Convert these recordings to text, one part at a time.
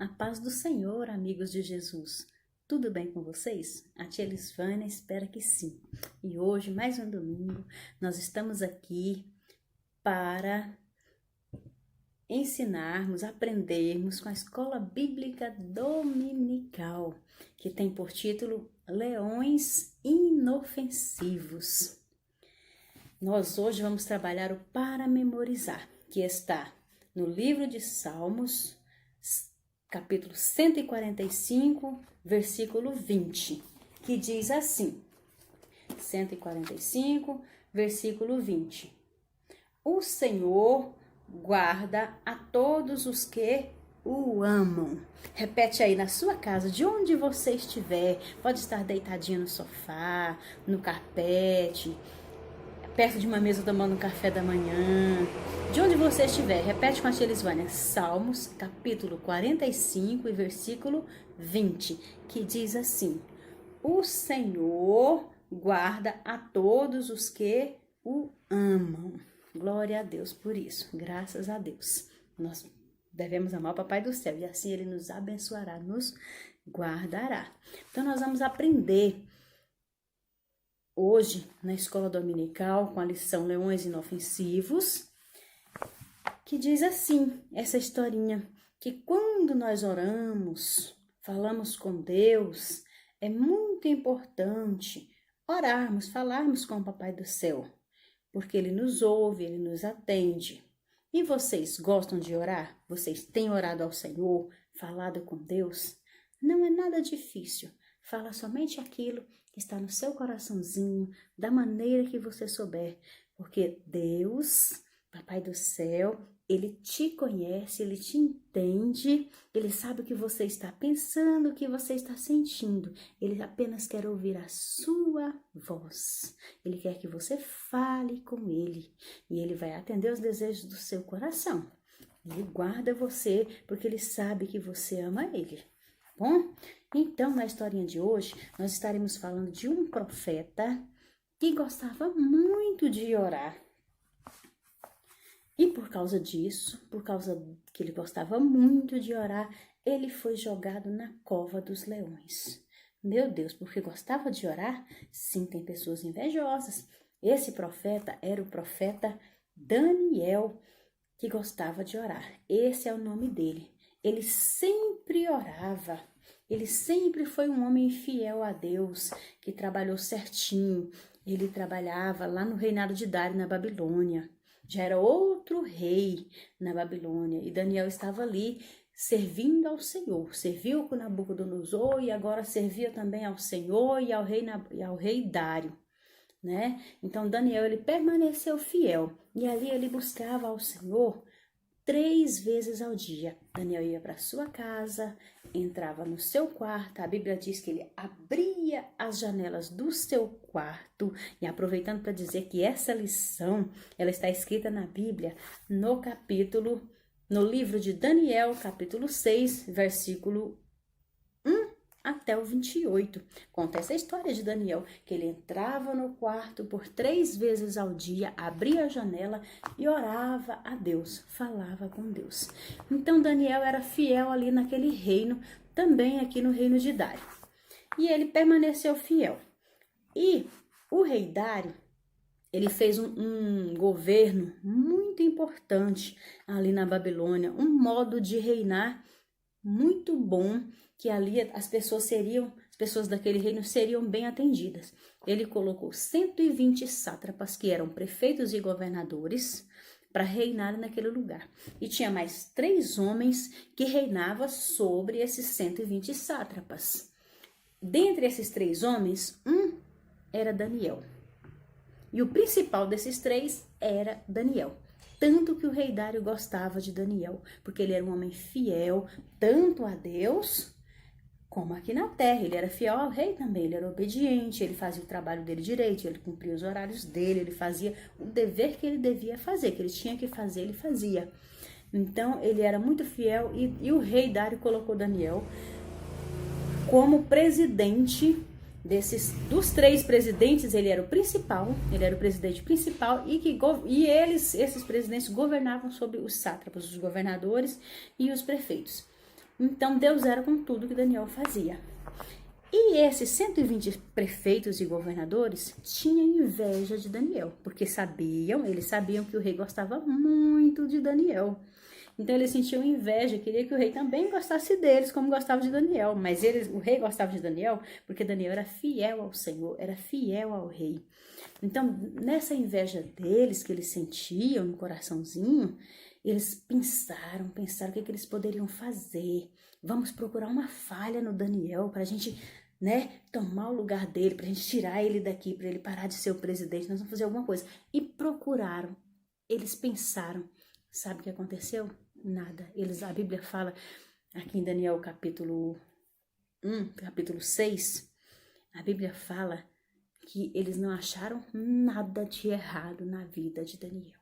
A paz do Senhor, amigos de Jesus. Tudo bem com vocês? A tia Elisvânia espera que sim. E hoje, mais um domingo, nós estamos aqui para ensinarmos, aprendermos com a Escola Bíblica Dominical, que tem por título Leões Inofensivos. Nós hoje vamos trabalhar o para memorizar, que está no livro de Salmos, capítulo 145, versículo 20, que diz assim, 145, versículo 20. O Senhor guarda a todos os que o amam. Repete aí na sua casa, de onde você estiver, pode estar deitadinho no sofá, no carpete, perto de uma mesa tomando um café da manhã, de onde você estiver, repete com a tia Elisvânia, Salmos, capítulo 45 e versículo 20, que diz assim, o Senhor guarda a todos os que o amam. Glória a Deus por isso, graças a Deus. Nós devemos amar o Papai do Céu e assim Ele nos abençoará, nos guardará. Então nós vamos aprender hoje, na escola dominical, com a lição Leões Inofensivos, que diz assim, essa historinha, que quando nós oramos, falamos com Deus, é muito importante orarmos, falarmos com o Papai do Céu, porque Ele nos ouve, Ele nos atende. E vocês gostam de orar? Vocês têm orado ao Senhor, falado com Deus? Não é nada difícil, fala somente aquilo que está no seu coraçãozinho, da maneira que você souber, porque Deus, Papai do Céu, Ele te conhece, Ele te entende, Ele sabe o que você está pensando, o que você está sentindo. Ele apenas quer ouvir a sua voz. Ele quer que você fale com Ele e Ele vai atender os desejos do seu coração. Ele guarda você porque Ele sabe que você ama Ele. Bom, então na historinha de hoje nós estaremos falando de um profeta que gostava muito de orar. E por causa disso, por causa que ele gostava muito de orar, ele foi jogado na cova dos leões. Meu Deus, porque gostava de orar? Sim, tem pessoas invejosas. Esse profeta era o profeta Daniel, que gostava de orar. Esse é o nome dele. Ele sempre orava, ele sempre foi um homem fiel a Deus, que trabalhou certinho. Ele trabalhava lá no reinado de Dário, na Babilônia. Já era outro rei na Babilônia e Daniel estava ali servindo ao Senhor. Serviu com Nabucodonosor e agora servia também ao Senhor e ao rei Dário, né? Então Daniel ele permaneceu fiel e ali ele buscava ao Senhor 3 vezes ao dia. Daniel ia para sua casa, entrava no seu quarto, a Bíblia diz que ele abria as janelas do seu quarto, e aproveitando para dizer que essa lição, ela está escrita na Bíblia, no livro de Daniel, capítulo 6, versículo 1 até o 28. Conta essa história de Daniel, que ele entrava no quarto por 3 vezes ao dia, abria a janela e orava a Deus, falava com Deus. Então Daniel era fiel ali naquele reino, também aqui no reino de Dário. E ele permaneceu fiel. E o rei Dário, ele fez um governo muito importante ali na Babilônia, um modo de reinar muito bom, que ali as pessoas daquele reino seriam bem atendidas. Ele colocou 120 sátrapas, que eram prefeitos e governadores, para reinar naquele lugar. E tinha mais 3 homens que reinavam sobre esses 120 sátrapas. Dentre esses 3 homens, um era Daniel. E o principal desses 3 era Daniel. Tanto que o rei Dário gostava de Daniel, porque ele era um homem fiel, tanto a Deus como aqui na terra. Ele era fiel ao rei também, ele era obediente, ele fazia o trabalho dele direito, ele cumpria os horários dele, ele fazia o dever que ele devia fazer, que ele tinha que fazer, ele fazia. Então, ele era muito fiel e o rei Dário colocou Daniel como presidente dos 3 presidentes. Ele era o principal, ele era o presidente principal e esses presidentes governavam sobre os sátrapas, os governadores e os prefeitos. Então Deus era com tudo que Daniel fazia. E esses 120 prefeitos e governadores tinham inveja de Daniel, porque eles sabiam que o rei gostava muito de Daniel. Então eles sentiam inveja, queria que o rei também gostasse deles, como gostava de Daniel. Mas o rei gostava de Daniel porque Daniel era fiel ao Senhor, era fiel ao rei. Então, nessa inveja deles que eles sentiam no coraçãozinho, eles pensaram o que eles poderiam fazer. Vamos procurar uma falha no Daniel para a gente, tomar o lugar dele, para a gente tirar ele daqui, para ele parar de ser o presidente. Nós vamos fazer alguma coisa. E procuraram. Eles pensaram. Sabe o que aconteceu? Nada. A Bíblia fala aqui em Daniel capítulo 6, a Bíblia fala que eles não acharam nada de errado na vida de Daniel.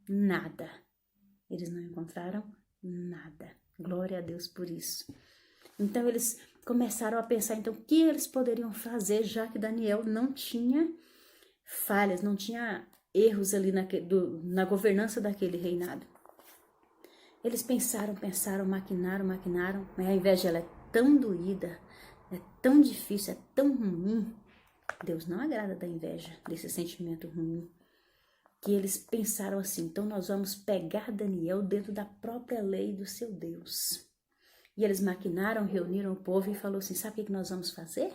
Nada. Eles não encontraram nada. Glória a Deus por isso. Então eles começaram a pensar, então, o que eles poderiam fazer, já que Daniel não tinha falhas, não tinha erros ali na governança daquele reinado. Eles pensaram, maquinaram, mas a inveja ela é tão doída, é tão difícil, é tão ruim. Deus não agrada da inveja, desse sentimento ruim. Que eles pensaram assim, então nós vamos pegar Daniel dentro da própria lei do seu Deus. E eles maquinaram, reuniram o povo e falou assim, sabe o que nós vamos fazer?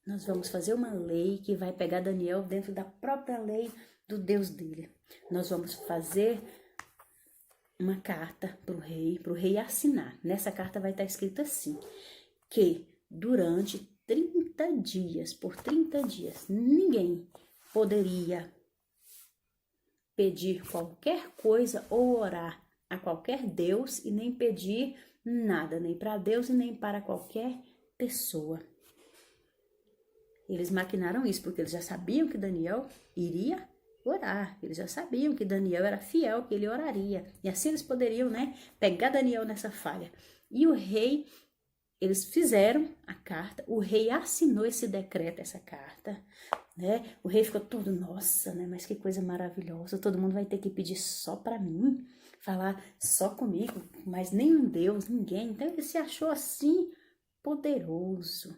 Nós vamos fazer uma lei que vai pegar Daniel dentro da própria lei do Deus dele. Nós vamos fazer uma carta para o rei assinar. Nessa carta vai estar escrito assim, que durante 30 dias, por 30 dias, ninguém poderia pedir qualquer coisa ou orar a qualquer Deus e nem pedir nada, nem para Deus e nem para qualquer pessoa. Eles maquinaram isso porque eles já sabiam que Daniel iria orar. Eles já sabiam que Daniel era fiel, que ele oraria. E assim eles poderiam, pegar Daniel nessa falha. E o rei, eles fizeram a carta, o rei assinou esse decreto, essa carta, O rei ficou todo, nossa, mas que coisa maravilhosa, todo mundo vai ter que pedir só para mim, falar só comigo, mas nenhum Deus, ninguém. Então ele se achou assim poderoso,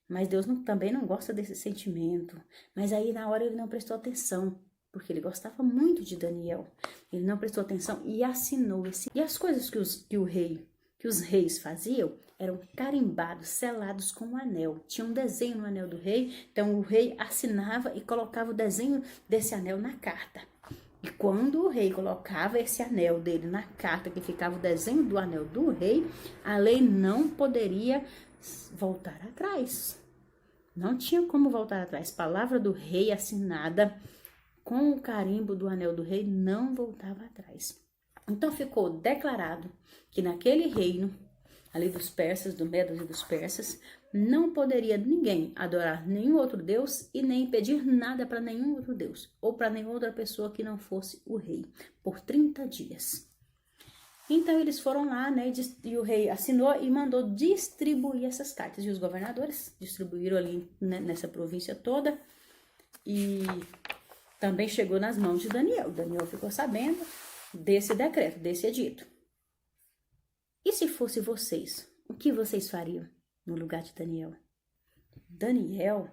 Mas Deus também não gosta desse sentimento. Mas aí na hora ele não prestou atenção, porque ele gostava muito de Daniel. Ele não prestou atenção e assinou esse. E as coisas que os reis faziam eram carimbados, selados com um anel. Tinha um desenho no anel do rei, então o rei assinava e colocava o desenho desse anel na carta. E quando o rei colocava esse anel dele na carta, que ficava o desenho do anel do rei, a lei não poderia voltar atrás. Não tinha como voltar atrás. Palavra do rei assinada com o carimbo do anel do rei não voltava atrás. Então ficou declarado que naquele reino, ali dos persas, do Medos e dos persas, não poderia ninguém adorar nenhum outro Deus e nem pedir nada para nenhum outro Deus, ou para nenhuma outra pessoa que não fosse o rei, por 30 dias. Então eles foram lá, e o rei assinou e mandou distribuir essas cartas. E os governadores distribuíram ali, nessa província toda. E também chegou nas mãos de Daniel. Daniel ficou sabendo desse decreto, desse edito. E se fosse vocês, o que vocês fariam no lugar de Daniel? Daniel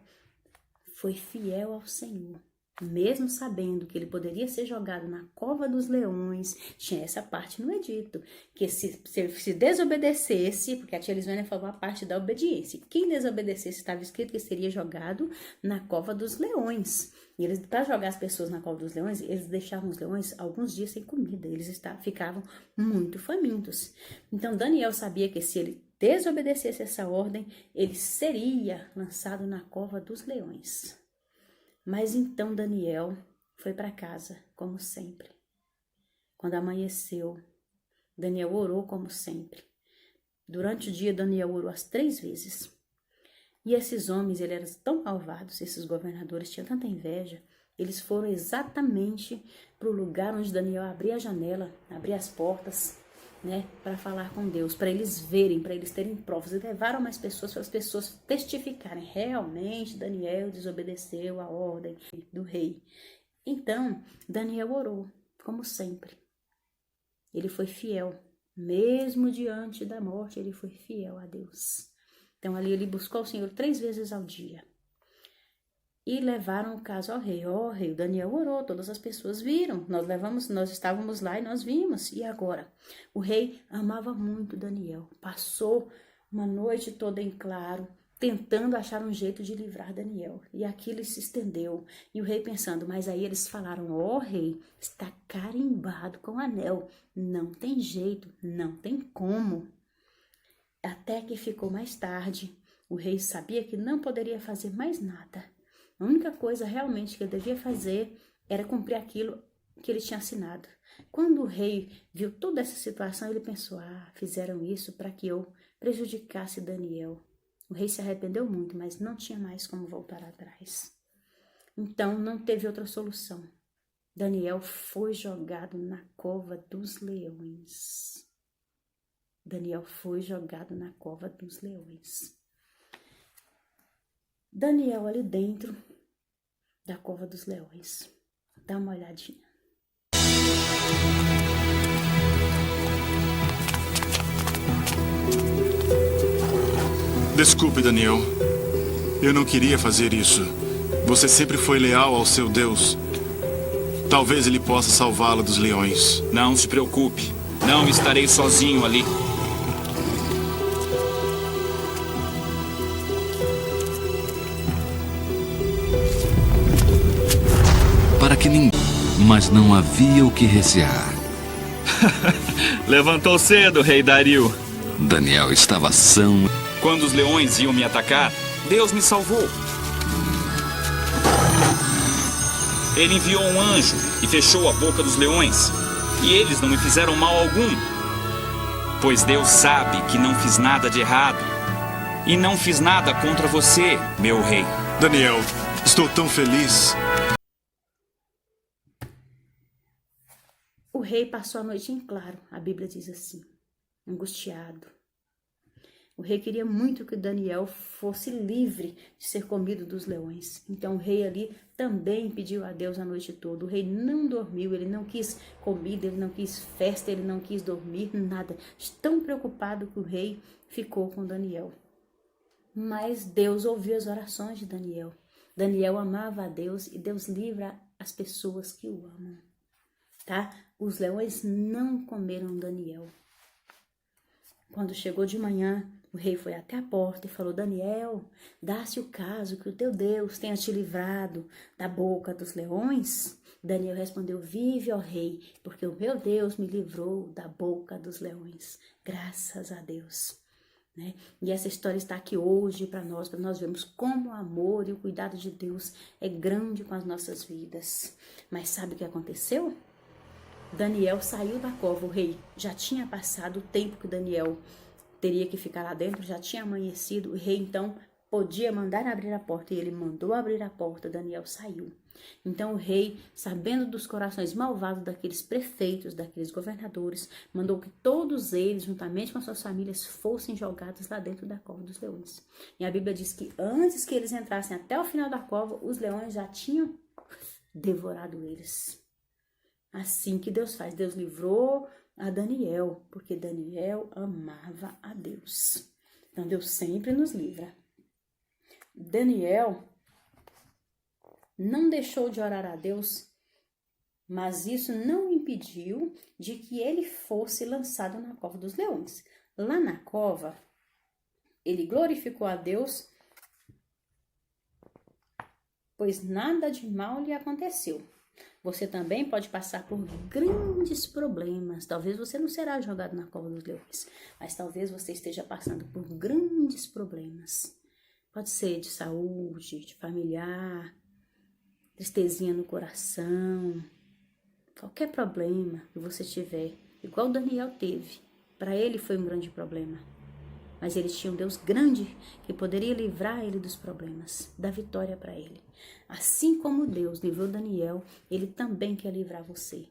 foi fiel ao Senhor. Mesmo sabendo que ele poderia ser jogado na cova dos leões, tinha essa parte no edito, que se desobedecesse, porque a tia Lisvânia falou a parte da obediência, quem desobedecesse estava escrito que seria jogado na cova dos leões. E eles, para jogar as pessoas na cova dos leões, eles deixavam os leões alguns dias sem comida, eles ficavam muito famintos. Então Daniel sabia que se ele desobedecesse essa ordem, ele seria lançado na cova dos leões. Mas então Daniel foi para casa, como sempre. Quando amanheceu, Daniel orou como sempre. Durante o dia, Daniel orou as 3 vezes. E esses homens, eles eram tão malvados, esses governadores tinham tanta inveja, eles foram exatamente para o lugar onde Daniel abria a janela, abria as portas, para falar com Deus, para eles verem, para eles terem provas. E levaram mais pessoas, para as pessoas testificarem, realmente Daniel desobedeceu a ordem do rei. Então, Daniel orou, como sempre. Ele foi fiel, Mesmo diante da morte, ele foi fiel a Deus. Então ali ele buscou o Senhor 3 vezes ao dia. E levaram o caso ao rei. Ó, rei, o Daniel orou, todas as pessoas viram. Nós estávamos lá e nós vimos. E agora? O rei amava muito Daniel. Passou uma noite toda em claro, tentando achar um jeito de livrar Daniel. E aquilo se estendeu. E o rei pensando, mas aí eles falaram, ó, rei, está carimbado com anel. Não tem jeito, não tem como. Até que ficou mais tarde. O rei sabia que não poderia fazer mais nada. A única coisa realmente que ele devia fazer era cumprir aquilo que ele tinha assinado. Quando o rei viu toda essa situação, ele pensou, fizeram isso para que eu prejudicasse Daniel. O rei se arrependeu muito, mas não tinha mais como voltar atrás. Então, não teve outra solução. Daniel foi jogado na cova dos leões. Daniel foi jogado na cova dos leões. Daniel ali dentro da cova dos leões. Dá uma olhadinha. Desculpe, Daniel. Eu não queria fazer isso. Você sempre foi leal ao seu Deus. Talvez ele possa salvá-lo dos leões. Não se preocupe. Não estarei sozinho ali. Para que ninguém... Mas não havia o que recear. Levantou cedo, rei Dario. Daniel estava são. Quando os leões iam me atacar, Deus me salvou. Ele enviou um anjo e fechou a boca dos leões. E eles não me fizeram mal algum. Pois Deus sabe que não fiz nada de errado. E não fiz nada contra você, meu rei. Daniel, estou tão feliz. O rei passou a noite em claro, a Bíblia diz assim, angustiado. O rei queria muito que Daniel fosse livre de ser comido dos leões. Então o rei ali também pediu a Deus a noite toda. O rei não dormiu, ele não quis comida, ele não quis festa, ele não quis dormir, nada. Tão preocupado que o rei ficou com Daniel. Mas Deus ouviu as orações de Daniel. Daniel amava a Deus e Deus livra as pessoas que o amam. Tá? Os leões não comeram Daniel. Quando chegou de manhã, o rei foi até a porta e falou, Daniel, dá-se o caso que o teu Deus tenha te livrado da boca dos leões? Daniel respondeu, vive, ó rei, porque o meu Deus me livrou da boca dos leões. Graças a Deus. Né? E essa história está aqui hoje para nós vermos como o amor e o cuidado de Deus é grande com as nossas vidas. Mas sabe o que aconteceu? Daniel saiu da cova, o rei já tinha passado o tempo que Daniel teria que ficar lá dentro, já tinha amanhecido, o rei então podia mandar abrir a porta, e ele mandou abrir a porta, Daniel saiu. Então o rei, sabendo dos corações malvados daqueles prefeitos, daqueles governadores, mandou que todos eles, juntamente com suas famílias, fossem jogados lá dentro da cova dos leões. E a Bíblia diz que antes que eles entrassem até o final da cova, os leões já tinham devorado eles. Assim que Deus faz, Deus livrou a Daniel, porque Daniel amava a Deus. Então Deus sempre nos livra. Daniel não deixou de orar a Deus, mas isso não impediu de que ele fosse lançado na cova dos leões. Lá na cova, ele glorificou a Deus, pois nada de mal lhe aconteceu. Você também pode passar por grandes problemas. Talvez você não será jogado na cova dos leões, mas talvez você esteja passando por grandes problemas. Pode ser de saúde, de familiar, tristezinha no coração, qualquer problema que você tiver, igual Daniel teve. Para ele foi um grande problema, mas ele tinha um Deus grande que poderia livrar ele dos problemas, dar vitória para ele. Assim como Deus livrou Daniel, ele também quer livrar você.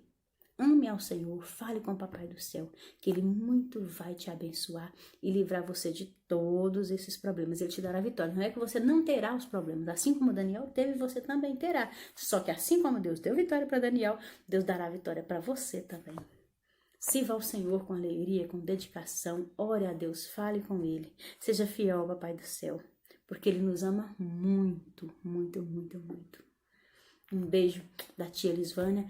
Ame ao Senhor, fale com o Papai do Céu, que Ele muito vai te abençoar e livrar você de todos esses problemas. Ele te dará vitória. Não é que você não terá os problemas. Assim como Daniel teve, você também terá. Só que assim como Deus deu vitória para Daniel, Deus dará vitória para você também. Sirva ao Senhor com alegria, com dedicação, ore a Deus, fale com Ele. Seja fiel ao Papai do Céu, porque Ele nos ama muito, muito, muito, muito. Um beijo da tia Lisvânia.